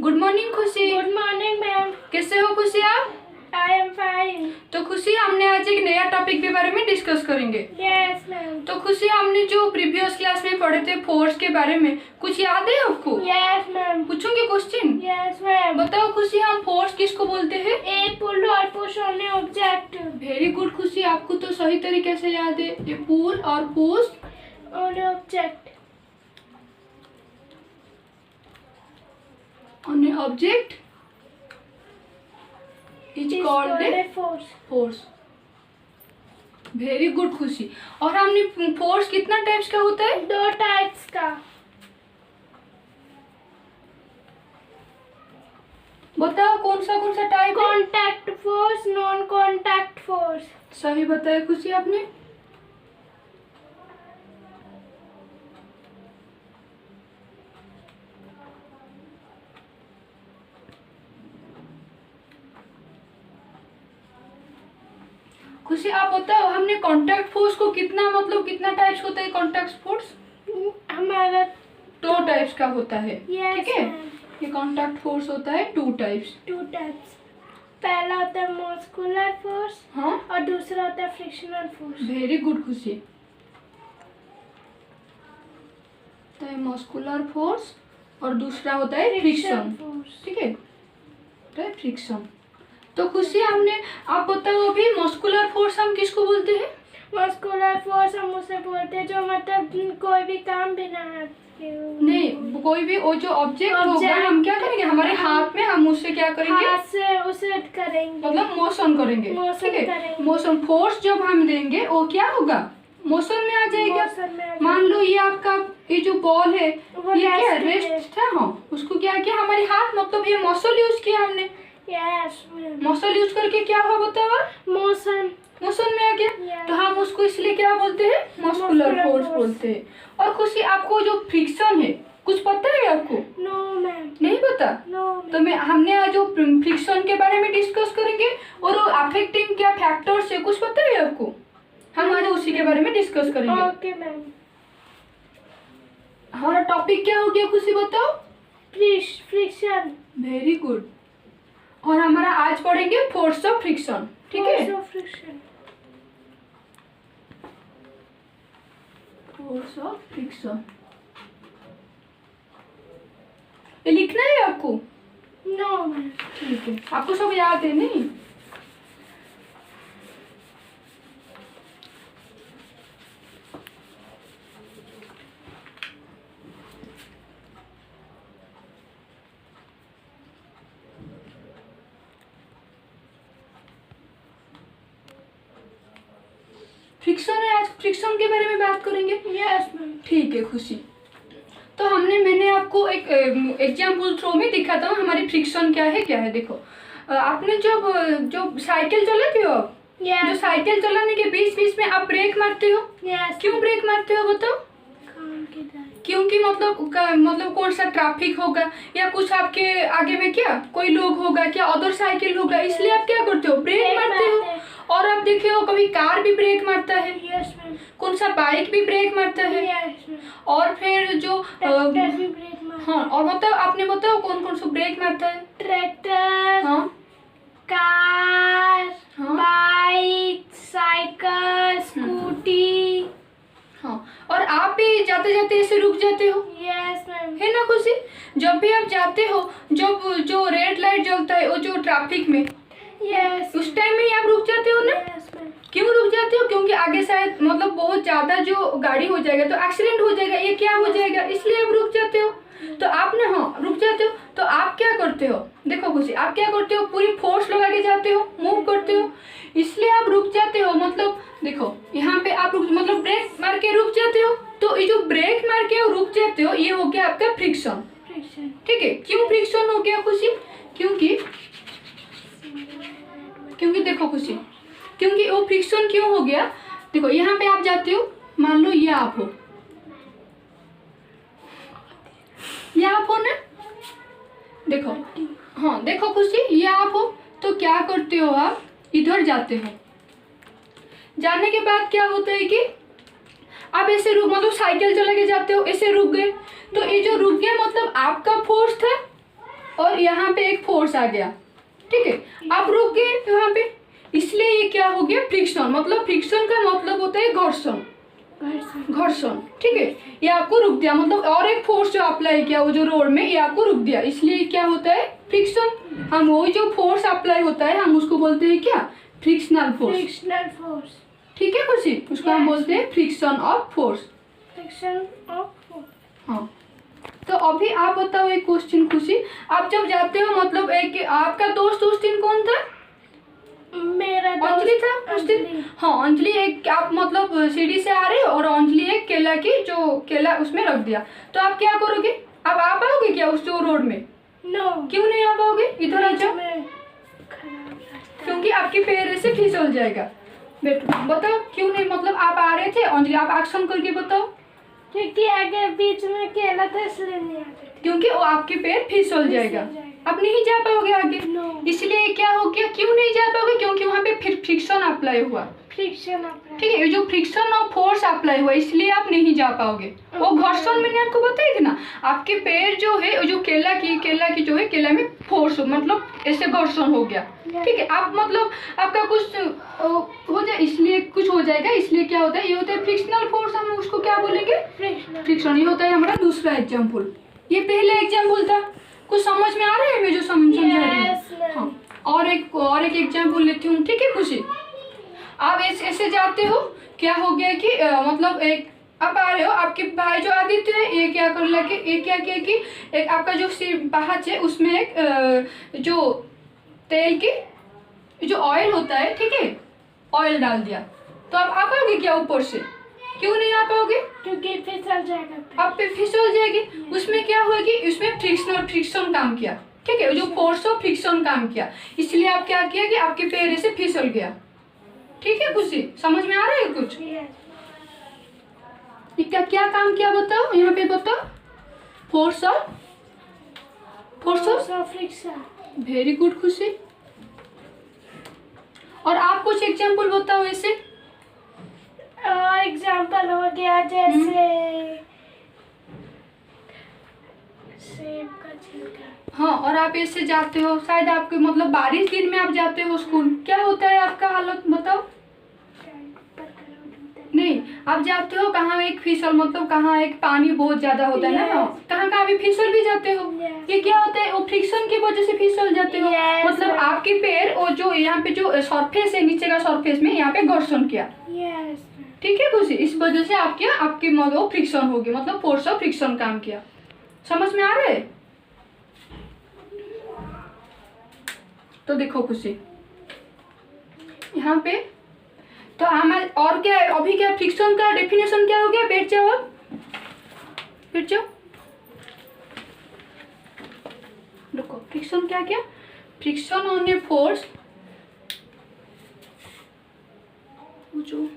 Good morning खुशी। Good morning ma'am. कैसे हो खुशी आप? I am fine. तो खुशी हमने आज एक नया टॉपिक के बारे में डिस्कस करेंगे। Yes ma'am. तो खुशी हमने जो प्रीवियस क्लास में पढ़े थे फोर्स के बारे में कुछ याद है आपको? Yes ma'am. पूछूंगी क्वेश्चन? Yes ma'am. बताओ खुशी हम फोर्स किसको बोलते हैं? ए पुल और push on A object. Very good खुशी, आपको तो सही तरीके से याद है। ए पुल और push on A object. On A object is called a force. Very good खुशी। और हमने फोर्स कितना टाइप्स का होता है? 2 टाइप्स का। बताओ कौन सा टाइप है? Contact force, non contact force. सही बताया खुशी आपने। खुशी आप बताओ हमने कॉन्टैक्ट फोर्स को कितना टाइप्स होता है? कॉन्टैक्ट फोर्स हमारा 2 टाइप्स का होता है। Yes, ठीक है, ma'am. ये कॉन्टैक्ट फोर्स होता है 2 टाइप्स। 2 टाइप्स। पहला होता है मस्कुलर फोर्स। हाँ, और दूसरा होता है फ्रिक्शनल फोर्स। वेरी गुड खुशी। तो ये मस्कुलर फोर्स और दूसरा होता है फ्रिक्शन। फोर्स। ठीक है, तो है फ्रिक्शन। तो खुशी हमने आप बताओ अभी मस्कुलर फोर्स हम किसको बोलते हैं? मस्कुलर फोर्स हम उसे बोलते हैं जो मतलब कोई भी काम बिना हाथ के नहीं, कोई भी वो जो ऑब्जेक्ट होगा हम क्या करेंगे हमारे हाथ में, हम उससे क्या करेंगे? हाथ से उसे करेंगे, मतलब मोशन करेंगे। ठीक है, मोशन फोर्स जब हम देंगे वो क्या होगा? मोशन में आ जाएगा। मान लो ये आपका ये जो बॉल है ये क्या रेस्ट था, हाँ उसको क्या किया हमारे हाथ, मतलब ये मसल यूज किया हमने। यस मसल यूज करके क्या हुआ बताओ? मोशन में आ गया। तो हम उसको इसलिए क्या बोलते हैं? मस्कुलर फोर्स बोलते हैं। और खुशी आपको जो फ्रिक्शन है कुछ पता है आपको? No ma'am. नहीं पता? नो। तो हमने आज जो फ्रिक्शन के बारे में डिस्कस करेंगे और वो अफेक्टिंग क्या फैक्टर्स है कुछ पता है आपको? हम आज उसी के बारे में डिस्कस करेंगे। Okay ma'am. हमारा टॉपिक क्या हो गया खुशी बताओ? फ्रिक्शन। Very good. और हमारा आज पढ़ेंगे फोर्स ऑफ फ्रिक्शन। ठीक है, फोर्स ऑफ फ्रिक्शन। ये लिखना है आपको? No ma'am. ठीक है, आपको सब याद है नहीं? फ्रिक्शन है, आज फ्रिक्शन के बारे में बात करेंगे। Yes ma'am. ठीक है खुशी। तो मैंने आपको एक एग्जाम्पल थ्रू में दिखाता हूँ हमारी फ्रिक्शन क्या है। देखो आपने जो साइकिल चलाते हो आप, जो साइकिल चलाने के बीच में आप ब्रेक मारते हो। क्यों ब्रेक मारते हो बताओ? क्योंकि मतलब कौन सा ट्रैफिक होगा या कुछ आपके आगे में क्या कोई लोग होगा, क्या अदर साइकिल होगा, इसलिए आप क्या करते हो? ब्रेक मारते हो। और आप देखे हो कभी कार भी ब्रेक मारता है। Yes ma'am. कौन सा बाइक भी ब्रेक मारता है। Yes ma'am. और फिर जो ट्रैक्टर भी ब्रेक मारता है। हाँ, और बताओ आपने बताओ कौन सा ब्रेक मारता है? ट्रैक्टर, हाँ, कार, हाँ, बाइक, साइकिल, स्कूटी। हाँ। और आप भी जाते जाते ऐसे रुक जाते हो। Yes ma'am. है ना खुशी? जब भी आप जाते हो, जब जो रेड लाइट जलता है वो जो ट्रैफिक में, यस उस टाइम में ही आप रुक जाते हो ना? Yes ma'am. क्यों रुक जाते हो? क्योंकि आगे शायद मतलब बहुत ज्यादा जो गाड़ी हो जाएगा तो एक्सीडेंट हो जाएगा, ये क्या हो जाएगा, इसलिए आप रुक जाते हो। तो आपने हाँ रुक जाते हो। तो आप क्या करते हो? देखो खुशी, आप क्या करते हो? पूरी फोर्स लगा के जाते हो, मूव करते हो, इसलिए आप रुक जाते हो। मतलब देखो यहाँ पे आप मतलब ब्रेक मार के रुक जाते हो। तो ये जो ब्रेक मार के रुक जाते हो ये हो गया आपका फ्रिक्शन। ठीक है, क्यों फ्रिक्शन हो गया खुशी? क्योंकि देखो खुशी, क्योंकि वो फ्रिक्शन क्यों हो गया? देखो यहाँ पे आप जाते हो, मान लो ये आप हो, ये आप हो ना? देखो हाँ, देखो खुशी ये आप हो। तो क्या करते हो आप? इधर जाते हो। जाने के बाद क्या होता है कि आप ऐसे रुक, मतलब साइकिल चला के जाते हो, ऐसे रुक गए। तो ये जो रुक गया मतलब आपका फोर्स था और यहाँ पे एक फोर्स आ गया, ठीक है, आप रुक गए यहाँ पे, इसलिए ये क्या हो गया, फ्रिक्शन। मतलब फ्रिक्शन का मतलब होता है घर्षण, घर्षण, ठीक है। ये आपको रुक दिया, मतलब और एक फोर्स जो अप्लाई किया वो जो रोड में, ये आपको रुक दिया, इसलिए क्या होता है, फ्रिक्शन। हम वो जो फोर्स अप्लाई होता है हम उसको बोलते हैं क्या, फ्रिक्शनल फोर्स। फ्रिक्शनल फोर्स, ठीक है खुशी, उसको हम Yes. बोलते हैं friction of force. Friction of force. हाँ, तो अभी आप बताओ एक क्वेश्चन खुशी, आप जब जाते हो मतलब एक आपका दोस्त उस दिन कौन था, मेरा अंजलि था उस दिन। अंजलि। हाँ अंजलि, एक आप मतलब सीढ़ी से आ रहे हो और अंजलि एक केला की जो केला उसमें रख दिया, तो आप क्या करोगे, आप आ पाओगे क्या उस जो रोड में, नो, क्यों नहीं आ पाओगे, इधर आ जाओ, में खराब रास्ता। क्योंकि आपके पैर से फिसल जाएगा। बेटो बताओ क्यों नहीं, मतलब आप आ रहे थे अंजलि, आप एक्शन करके बताओ। क्योंकि आगे बीच में केला था इसलिए नहीं आ रहे थे। क्योंकि वो आपके पैर फिसल जाएगा, आप नहीं जा पाओगे आगे। No. इसलिए क्या हो गया, क्यों नहीं जा पाओगे, क्योंकि वहाँ पे फिर फ्रिक्शन अप्लाई हुआ, फ्रिक्शन ऑफ ठीक है, ये जो फ्रिक्शन और फोर्स अप्लाई हुआ इसलिए आप नहीं जा पाओगे। वो घर्षण मैंने आपको बताई थी ना, आपके पैर जो है वो जो केला की जो है, केला में फोर्स मतलब ऐसे घर्षण हो गया, ठीक है, आप मतलब आपका कुछ हो जाए, इसलिए कुछ हो जाएगा, इसलिए क्या होता है, ये होता है फ्रिक्शनल फोर्स, हम उसको क्या बोलेंगे, फ्रिक्शन। ये होता है हमारा दूसरा एग्जाम्पल। ये पहले एग्जाम्पल था, कुछ समझ में आ रहा है मैं जो समझा रही हूँ। हाँ, और एक एग्जाम्पल लेती हूँ, ठीक है खुशी। आप ऐसे जाते हो, क्या हो गया कि मतलब एक आप आ रहे हो, आपके भाई जो आदित्य है ये क्या कर लगे, ये क्या किया कि एक आपका जो सिर पहाच है उसमें एक जो तेल की जो ऑयल होता है, ठीक है, ऑयल डाल दिया, तो आप आ पाओगे क्या ऊपर से, क्यों नहीं आ पाओगे, क्योंकि फिसल जाएगा। आप पे फिसल जाएगी। उसमें क्या हुआ कि उसमें फ्रिक्शन काम किया, ठीक है, जो फोर्स ऑफ फ्रिक्शन काम किया, इसलिए आप क्या किया कि आपके पैर से फिसल गया, ठीक है खुशी, समझ में आ रहा है कुछ, क्या क्या काम किया बताओ, यहाँ पे बताओ, force of friction. Very good खुशी। और आप कुछ एग्जाम्पल बताओ ऐसे। और एग्जाम्पल हो गया जैसे सेब का छिलका। हाँ, और आप ऐसे जाते हो, शायद आपके मतलब बारिश दिन में आप जाते हो स्कूल, क्या होता है आपका हालत बताओ, नहीं आप जाते हो कहाँ, एक फिसल मतलब कहाँ एक पानी बहुत ज्यादा होता है ना, कहाँ कहाँ भी फिसल भी जाते हो, ये क्या होता है, वो फ्रिक्शन की वजह से फिसल जाते हो, मतलब आपके पैर और जो यहाँ पे जो सरफेस है, नीचे का सरफेस में यहाँ पे घर्षण किया, ठीक है खुशी, इस वजह से आपके मतलब फ्रिक्शन हो गया, मतलब फोर्स ऑफ फ्रिक्शन काम किया, समझ में आ रहा है। तो देखो खुशी यहाँ पे, तो हमारे और क्या है अभी, क्या फ्रिक्शन का डेफिनेशन क्या हो गया, बैठ जाओ, अब बैठ जाओ, देखो फ्रिक्शन क्या क्या, फ्रिक्शन ऑन ए फोर्स, जो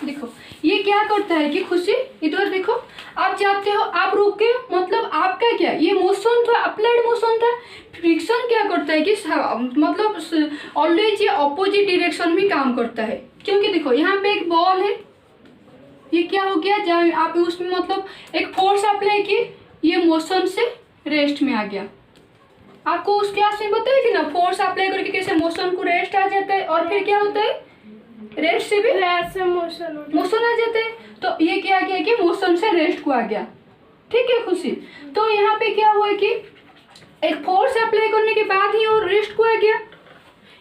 देखो ये क्या करता है कि खुशी, इधर देखो, आप जाते हो, आप रुक गए, मतलब आपका क्या, ये मोशन था, अप्लाइड मोशन था। फ्रिक्शन क्या करता है कि मतलब ऑलवेज ये ऑपोजिट डायरेक्शन में काम करता है, क्योंकि देखो यहाँ पे एक बॉल है, ये क्या हो गया, जब आप उसमें मतलब एक फोर्स अप्लाई किए, ये मोशन से रेस्ट में आ गया। आपको उस क्लास में बताया थी ना, फोर्स अप्लाई करके कैसे मोशन को रेस्ट आ जाता है, और फिर क्या होता है, रेस्ट से भी मोशन आ जाता है। तो ये क्या किया कि मोशन से रेस्ट को आ गया, ठीक है खुशी। तो यहाँ पे क्या हुआ कि एक फोर्स अप्लाई करने के बाद ही वो रेस्ट को आ गया।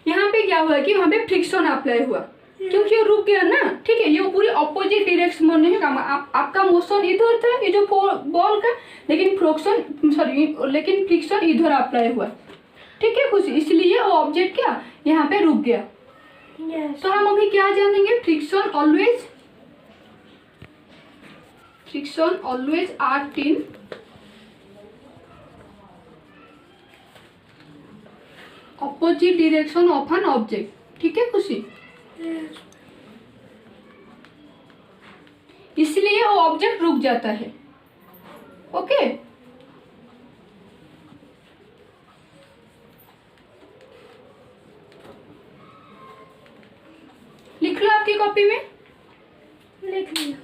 यहाँ पे क्या हुआ कि वहाँ पे फ्रिक्शन अप्लाई हुआ, क्योंकि वो रुक गया ना, ठीक है, ये पूरी ऑपोजिट डायरेक्शन में नहीं काम, आपका मोशन इधर था ये जो बॉल का, लेकिन फ्रिक्शन इधर अप्लाई हुआ, ठीक है खुशी, इसलिए वो ऑब्जेक्ट क्या यहाँ पे रुक गया। तो हम अभी क्या जानेंगे, friction always act in opposite direction of an object, ठीक है खुशी, इसलिए वो ऑब्जेक्ट रुक जाता है, ओके। लिख लो आपकी कॉपी में, लिख लिया।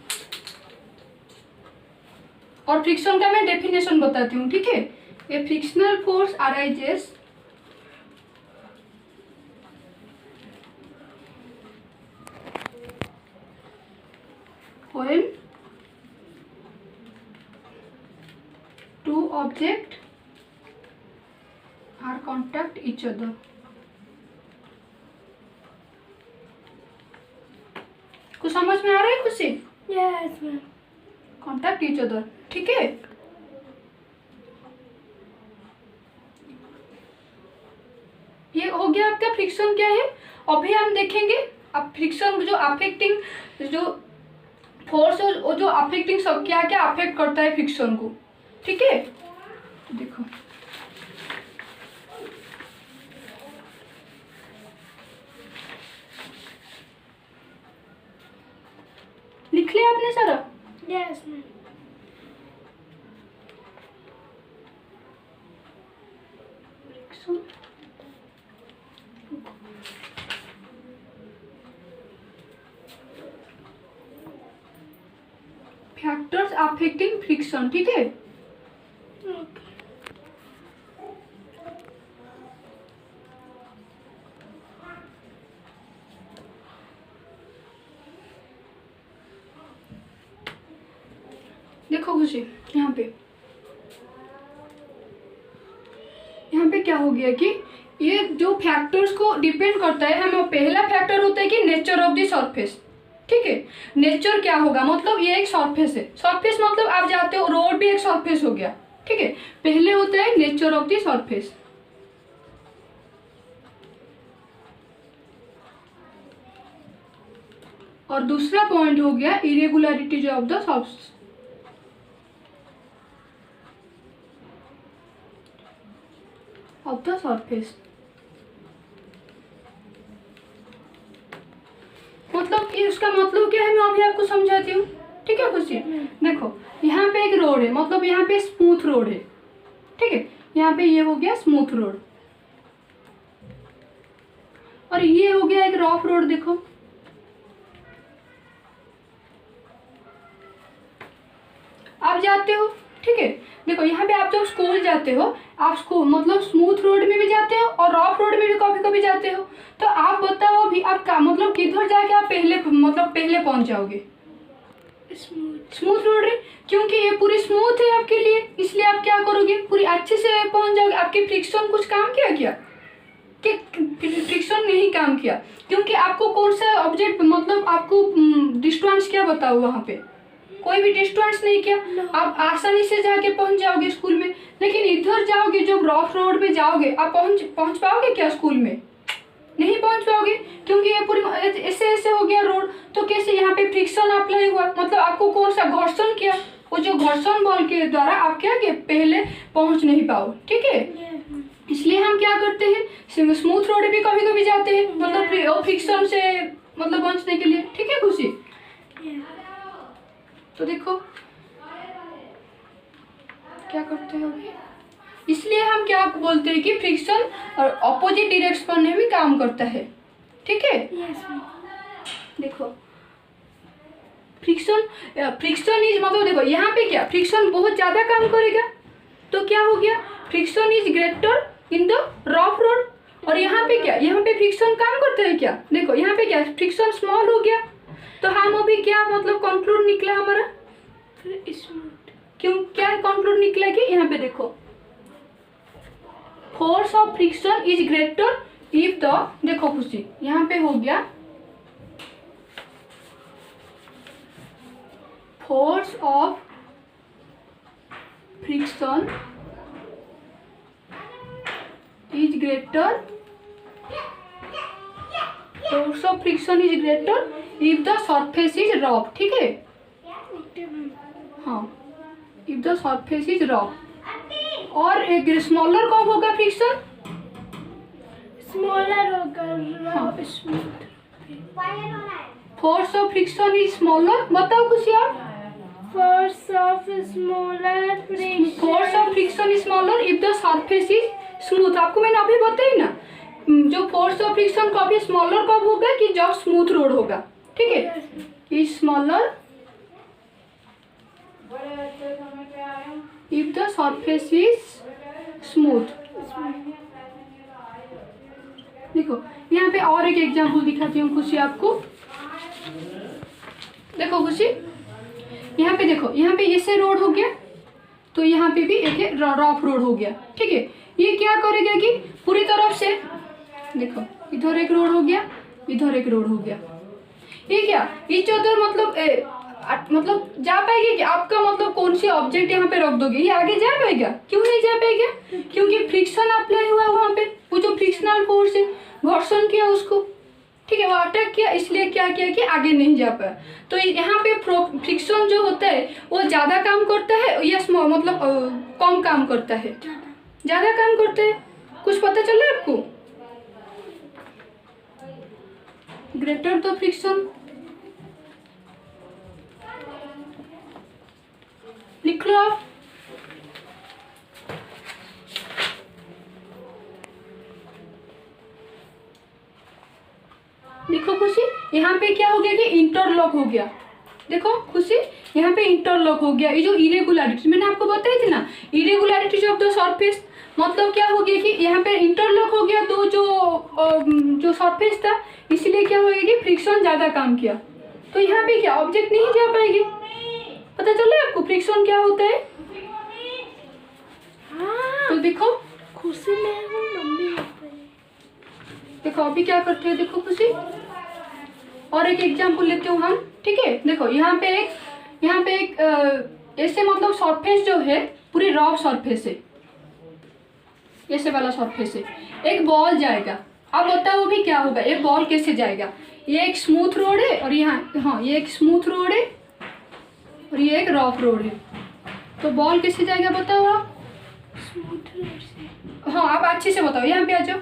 और फ्रिक्शन का मैं डेफिनेशन बताती हूँ, ठीक है। A frictional force arises when two objects are contact each other। कुछ समझ में आ रहा है खुशी? Yes, ma'am. Contact each other, ठीक है। ये हो गया आपका फ्रिक्शन क्या है। अभी हम देखेंगे अब फ्रिक्शन जो अफेक्टिंग जो फोर्स और जो अफेक्टिंग सब क्या क्या अफेक्ट करता है फ्रिक्शन को, ठीक है। देखो लिख लिया आपने सारा? Yes, ma'am. Factors affecting friction, ठीक है। Okay. देखो खुशी, यहाँ पे क्या हो गया कि ये जो फैक्टर्स को डिपेंड करता है, हमें पहला फैक्टर होता है कि नेचर ऑफ द सरफेस, ठीक है। नेचर क्या होगा, मतलब ये एक सरफेस है। सरफेस मतलब आप जाते हो, रोड भी एक सरफेस हो गया, ठीक है। पहले होता है नेचर ऑफ द सरफेस, और दूसरा पॉइंट हो गया इरेगुलरिटीज ऑफ द सरफेस। मतलब इसका मतलब क्या है, मैं अभी आपको समझाती हूँ, ठीक है खुशी। देखो यहाँ पे एक रोड है, मतलब यहाँ पे स्मूथ रोड है, ठीक है। यहाँ पे ये हो गया स्मूथ रोड, और ये हो गया एक रफ रोड। देखो आप जाते हो, ठीक है। देखो यहाँ पे आप जब स्कूल जाते हो, आप स्कूल मतलब स्मूथ रोड में भी जाते हो और रफ रोड में भी कभी कभी जाते हो। तो आप बताओ अभी आप का मतलब किधर जाके आप पहले पहुंच जाओगे? स्मूथ रोड है, क्योंकि ये पूरी स्मूथ है आपके लिए, इसलिए आप क्या करोगे, पूरी अच्छे से पहुंच जाओगे। आपके फ्रिक्शन कुछ काम किया क्या? कि फ्रिक्शन नहीं काम किया, क्योंकि आपको कौन सा ऑब्जेक्ट मतलब आपको डिस्टेंस क्या बताओ, वहाँ पे कोई भी डिस्टेंस नहीं किया। आप आसानी से जाके पहुंच जाओगे स्कूल में। लेकिन इधर जाओगे, जब रफ रोड पे जाओगे, आप पहुंच पाओगे क्या स्कूल में? नहीं पहुंच पाओगे, क्योंकि ये पूरी ऐसे हो गया रोड। तो कैसे यहाँ पे फ्रिक्शन अप्लाई हुआ, मतलब आपको कौन सा घर्षण किया, वो जो घर्षण बल के द्वारा आप क्या कि पहले पहुंच नहीं पाओ, ठीक है। इसलिए हम क्या करते हैं, स्मूथ रोड भी कभी कभी जाते हैं, मतलब फ्रिक्शन से मतलब बचने के लिए, ठीक है खुशी। तो देखो क्या करते हो, इसलिए हम क्या बोलते हैं कि फ्रिक्शन और ऑपोजिट डायरेक्शन में भी काम करता है, ठीक है। देखो फ्रिक्शन इज मतलब देखो यहाँ पे क्या फ्रिक्शन बहुत ज्यादा काम करेगा, तो क्या हो गया, friction is greater in the rough road. और यहाँ पे क्या, यहाँ पे फ्रिक्शन काम करता है क्या? देखो यहाँ पे क्या फ्रिक्शन स्मॉल हो गया, तो हम अभी क्या मतलब कंक्लूड निकला हमारा, क्यों क्या कंक्लूड निकला कि यहाँ पे देखो force of friction is greater if the, देखो खुशी यहाँ पे हो गया force of friction is greater, force of friction is greater if the surface is rough, ठीक है। हाँ, if the surface is rough. और एक स्मॉलर कब होगा फ्रिक्शन? स्मॉलर होगा। हाँ, force of friction is smaller, बताओ कुछ यार। Force of friction is smaller if the surface is smooth. आपको मैंने अभी बताई ना, जो फोर्स ऑफ फ्रिक्शन कभी स्मॉलर कब होगा कि जब स्मूथ रोड होगा, ठीक है। Is smaller if the surface is smooth. देखो यहाँ पे और एक एग्जाम्पल दिखाती हूँ खुशी आपको। देखो खुशी, यहाँ पे देखो, यहाँ पे ऐसे रोड हो गया, तो यहाँ पे भी एक रफ रोड हो गया, ठीक है। ये क्या करेगा कि पूरी तरफ से देखो, इधर एक रोड हो गया, इधर एक रोड हो गया, ये क्या इच अदर मतलब जा पाएगी कि आपका मतलब कौन सी ऑब्जेक्ट यहाँ पे रख दोगे, ये आगे जा पाएगा? क्यों नहीं जा पाएगा? क्योंकि फ्रिक्शन अप्लाई हुआ वहाँ पे, वो जो फ्रिक्शनल फोर्स है, घर्षण किया उसको, ठीक है, वो अटैक किया, इसलिए क्या किया कि आगे नहीं जा पाया। तो यहाँ पे फ्रिक्शन जो होता है वो ज़्यादा काम करता है या मतलब कम काम करता है? ज़्यादा काम करता है। कुछ पता चला आपको? ग्रेटर द फ्रिक्शन, लिख लो आप। देखो खुशी, यहाँ पे क्या हो गया कि इंटरलॉक हो गया। देखो खुशी, यहाँ पे इंटरलॉक हो गया। ये जो इरेगुलरिटी मैंने आपको बताई थी ना, इरेगुलरिटीज ऑफ द सरफेस, मतलब क्या हो गया कि यहाँ पे इंटरलॉक हो गया, तो जो सरफेस था, इसलिए क्या हो गया कि फ्रिक्शन ज़्यादा काम किया, तो यहाँ पे क्या ऑब्जेक्ट नहीं जा पाएगी। पता चला आपको फ्रिक्शन क्या होता है? हाँ। तो देखो खुशी में हूँ मम्मी। देखो अभी क्या करते हैं, देखो खुशी, और एक एग्जांपल लेते हूँ हम, ठीक है। देखो यहाँ पे एक ऐसे मतलब सरफेस जो है पूरी रफ सरफेस है, ऐसे वाला सरफेस है, एक बॉल जाएगा। अब बताओ भी क्या होगा, एक बॉल कैसे जाएगा? ये एक स्मूथ रोड है और यहाँ, हाँ ये एक स्मूथ रोड है और ये एक रफ रोड है, तो बॉल कैसे जाएगा बताओ आप? स्मूथ रोड से। हाँ आप अच्छे से बताओ, यहाँ पे आ जाओ,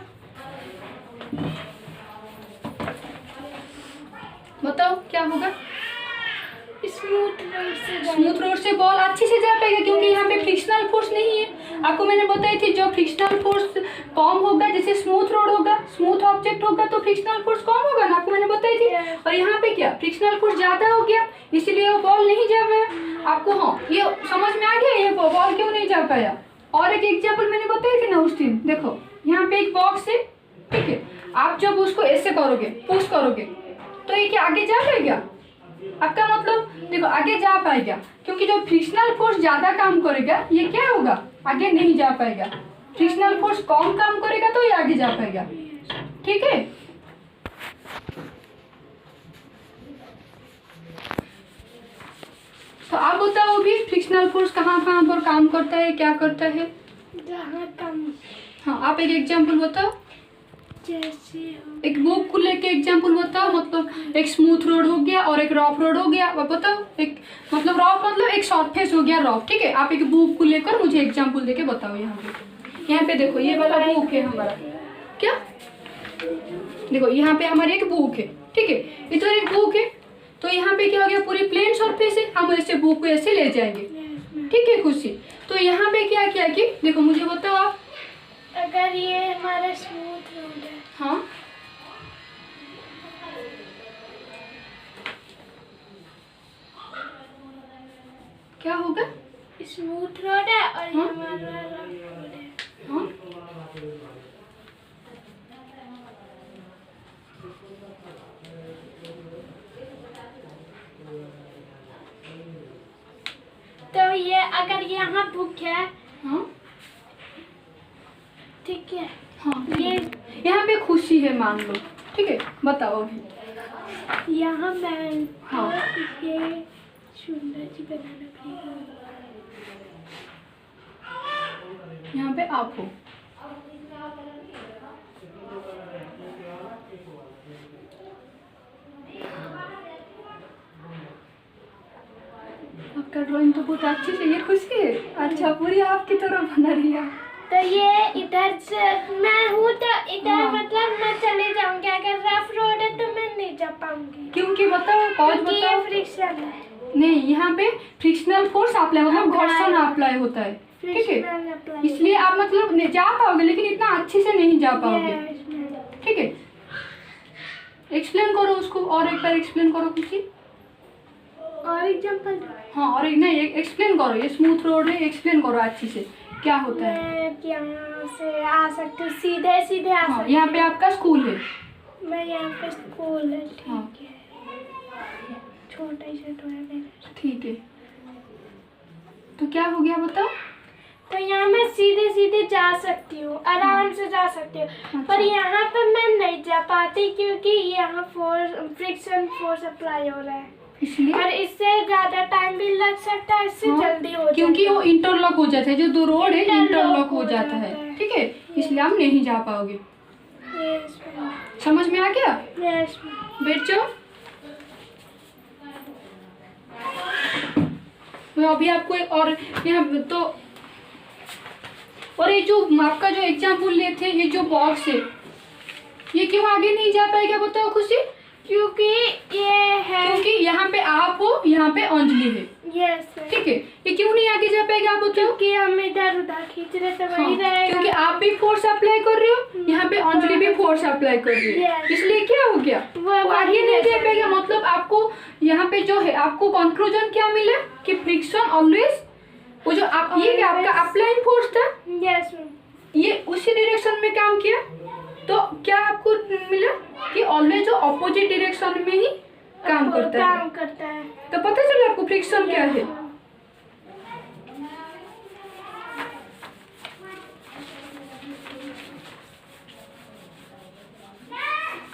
बताओ क्या होगा? स्मूथ रोड से बॉल अच्छे से जा पाएगा, क्योंकि यहाँ पे फ्रिक्शनल फोर्स नहीं है। आपको मैंने बताई थी, जो फ्रिक्शनल फोर्स कम होगा, जैसे स्मूथ रोड होगा, स्मूथ ऑब्जेक्ट होगा, तो फ्रिक्शनल फोर्स कम होगा ना, आपको मैंने बताई थी। और यहाँ पे क्या फ्रिक्शनल फोर्स ज्यादा हो गया, इसीलिए वो बॉल नहीं जा पाया। आपको हाँ ये समझ में आ गया, ये बॉल क्यों नहीं जा पाया। और एक एग्जाम्पल मैंने बताई थी ना उस दिन, देखो यहाँ पे एक बॉक्स है, ठीक है, आप जब उसको ऐसे करोगे, पुश करोगे, तो ये क्या आगे जा पाएगा? आपका मतलब देखो आगे जा पाएगा, क्योंकि जो फ्रिक्शनल फोर्स ज्यादा काम करेगा, ये क्या होगा, आगे नहीं जा पाएगा। फ्रिक्शनल फोर्स कम काम करेगा तो ये आगे जा पाएगा, ठीक है। तो आप बताओ भी फ्रिक्शनल फोर्स कहाँ कहाँ पर काम करता है, क्या करता है? जहाँ कम। हाँ आप एक एग्जाम्पल बताओ, जैसे एक बुक को लेके एग्जाम्पल बताओ। मतलब एक स्मूथ रोड हो गया और एक रफ रोड हो गया, अब बताओ। एक मतलब रफ मतलब एक सरफेस हो गया रफ, ठीक है। आप एक बुक को लेकर मुझे एग्जाम्पल देके बताओ। यहाँ पे देखो ये वाला बुक है हमारा, क्या देखो यहाँ पे हमारी एक बुक है, ठीक है, इधर एक बुक है, तो यहाँ पे क्या हो गया, पूरी प्लेन सरफेस है, हम ऐसे बुक को ऐसे ले जाएंगे, ठीक है खुशी। तो यहाँ पे क्या किया कि देखो मुझे बताओ आप, अगर ये हमारा स्मूथ रोड है, हाँ क्या होगा, स्मूथ रोड है और ये हाँ? हमारा रफ रोड है। हाँ तो ये अगर यहाँ बुक है, हाँ ठीक है, हाँ, ये यहाँ पे खुशी है मान लो, ठीक है, बताओ अभी। यहाँ मैं हाँ। ये सुंदर सी बनाना पड़ेगा। यहाँ पे आप हो, आपका ड्राइंग तो बहुत अच्छी से, ये खुशी है, अच्छा पूरी आपकी तरह बना रही है। तो ये इधर से मैं हूँ, तो इधर हाँ। मतलब मैं चले जाऊंगी। अगर रफ रोड है तो मैं नहीं जा पाऊंगी, क्योंकि बताओ कॉज क्योंकि बताओ। ये फ्रिक्शन है। नहीं, यहाँ पे फ्रिक्शनल फोर्स अप्लाई मतलब Apply। घर्षण अप्लाई होता है, ठीक है, फ्रिक्शनल अप्लाई। इसलिए आप मतलब नहीं जा पाओगे, लेकिन इतना अच्छे से नहीं जा पाओगे, Yes, ठीक है। एक्सप्लेन करो उसको, और एक बार एक्सप्लेन करो खुशी। और एग्जांपल हाँ, और एक नहीं एक्सप्लेन करो, ये स्मूथ रोड है, एक्सप्लेन करो अच्छी से क्या होता है। मैं यहाँ से आ सकती हूँ, सीधे सीधे आ हाँ, सकती यहाँ पे आपका स्कूल है। हूँ। मैं यहाँ पे स्कूल है, हाँ। ठीक है, छोटा ही छोटा है मेरा। ठीक है, तो क्या हो गया बताओ। तो यहाँ मैं सीधे सीधे जा सकती हूँ, आराम से जा सकती हूँ, पर यहाँ पे मैं नहीं जा पाती क्योंकि यहाँ फ्रिक्शन फोर्स अप्लाई हो रहा है, इसलिए और इससे ज्यादा टाइम भी लग सकता है, इससे हाँ, जल्दी हो क्योंकि जाएगा। वो इंटरलॉक हो जाता है, जो दो रोड है इंटरलॉक हो जाता जाता है, है। ठीक है, इसलिए आप नहीं जा पाओगे। Yes, ma'am. समझ में आ गया? Yes, ma'am. बैठ जाओ। मैं अभी आपको एक और यहाँ तो, और ये जो आपका जो एग्जाम्पल लिए थे, ये जो बॉक्स है ये क्यों आगे नहीं जा पाएगा बताओ खुशी। क्योंकि ये है, क्योंकि यहाँ पे आप हो, यहाँ पे अंजलि है, यस sir. ठीक है, ये क्यों नहीं आगे जा पाएगा आप बताओ। क्योंकि हम इधर उधर खींच रहे तो वही हाँ, रहेगा। क्योंकि आप भी फोर्स अप्लाई कर रहे हो, यहाँ पे अंजलि भी फोर्स अप्लाई कर रही है, Yes. इसलिए क्या हो गया, वो वो आगे नहीं जा रहेगा। पाएगा। मतलब आपको यहाँ पे जो है, आपको कंक्लूजन क्या मिला कि फ्रिक्शन ऑलवेज, वो जो आप ये क्या आपका अप्लाइंग फोर्स था, यस मैम, ये उसी डायरेक्शन में काम किया, तो क्या आपको मिला कि ऑलवेज जो अपोजिट डायरेक्शन में ही काम करता है। तो पता चला आपको फ्रिक्शन क्या है।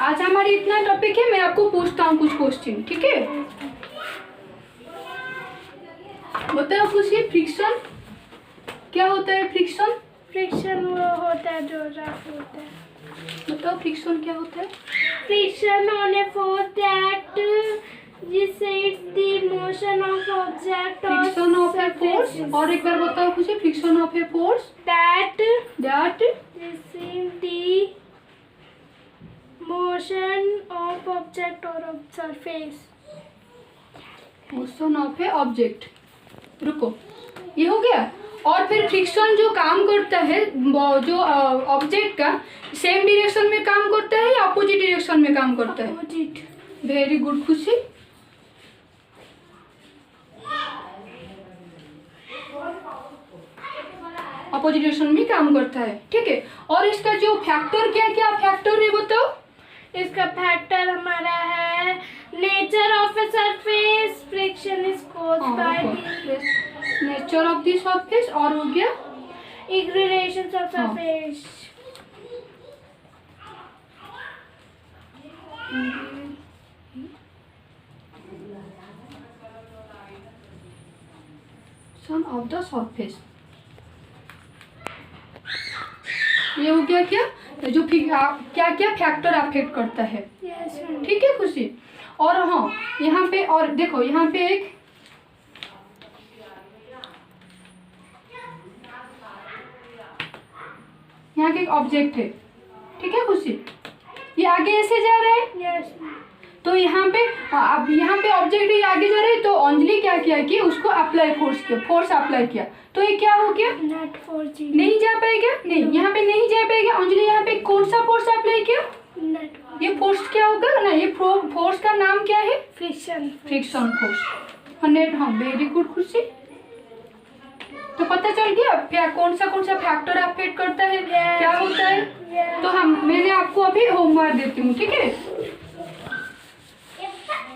आज हमारी इतना टॉपिक है, मैं आपको पूछता हूँ कुछ क्वेश्चन, ठीक है। बताओ कुछ, ये फ्रिक्शन क्या होता है। फ्रिक्शन फ्रिक्शन वो होता है जो रफ होता है। बताओ फ्रिक्शन क्या होता है। Friction on a force that resists the motion of object or friction of a force, surfaces और एक बार बताओ कुछ, friction of a force that that receive the motion of object or of surface. Motion of A object. रुको, ये हो गया। और फिर फ्रिक्शन जो काम करता है, जो ऑब्जेक्ट का सेम डायरेक्शन में काम करता है या अपोजिट डायरेक्शन में काम करता है। Opposite. वेरी गुड खुशी। अपोजिट डायरेक्शन में काम करता है, ठीक है। और इसका जो फैक्टर क्या क्या फैक्टर है बताओ। इसका फैक्टर हमारा है nature of a surface, friction is caused by nature of the surface, और हो गया relations of surface. Of the surface, ये हो गया क्या, जो क्या क्या फैक्टर अफेक्ट करता है, यस ठीक है खुशी। और हाँ, यहाँ पे और देखो, यहाँ पे एक यहाँ के एक ऑब्जेक्ट है, ठीक है खुशी, ये आगे ऐसे जा रहा है। यस तो यहाँ पे अब यहाँ पे ऑब्जेक्ट ये आगे जा रहा है, तो अंजलि क्या किया कि उसको अप्लाई फोर्स किया, फोर्स अप्लाई किया, तो ये क्या हो गया, नेट फोर्स जी, नहीं जा पाएगा, नहीं यहाँ पे नहीं जा पाएगा। अंजलि यहाँ पे कौन सा फोर्स अप्लाई किया, नेट ये फोर्स क्या होगा ना, ये फोर्स का नाम क्या है, फ्रिक्शन। Friction force. नेट, हाँ वेरी गुड खुशी। तो पता चल गया क्या कौन सा फैक्टर अफेक्ट करता है, क्या होता है। तो मैंने आपको अभी होमवर्क देती हूँ, ठीक है।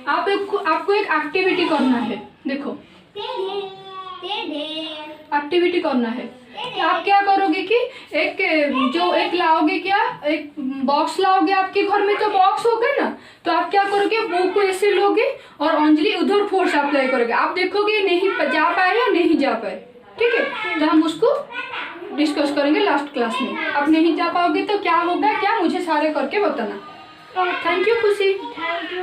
आपको एक एक्टिविटी करना है, देखो एक्टिविटी करना है। आप क्या करोगे कि एक लाओगे, क्या एक बॉक्स लाओगे, आपके घर में तो बॉक्स होगा ना, तो आप क्या करोगे, वो को ऐसे लोगे और अंजलि उधर फोर्स अप्लाई करोगे। आप देखोगे नहीं जा पाए या नहीं जा पाए, ठीक है। तो हम उसको डिस्कस करेंगे लास्ट क्लास में। आप नहीं जा पाओगे तो क्या होगा, क्या मुझे सारे करके बताना। थैंक यू खुशी। Thank you.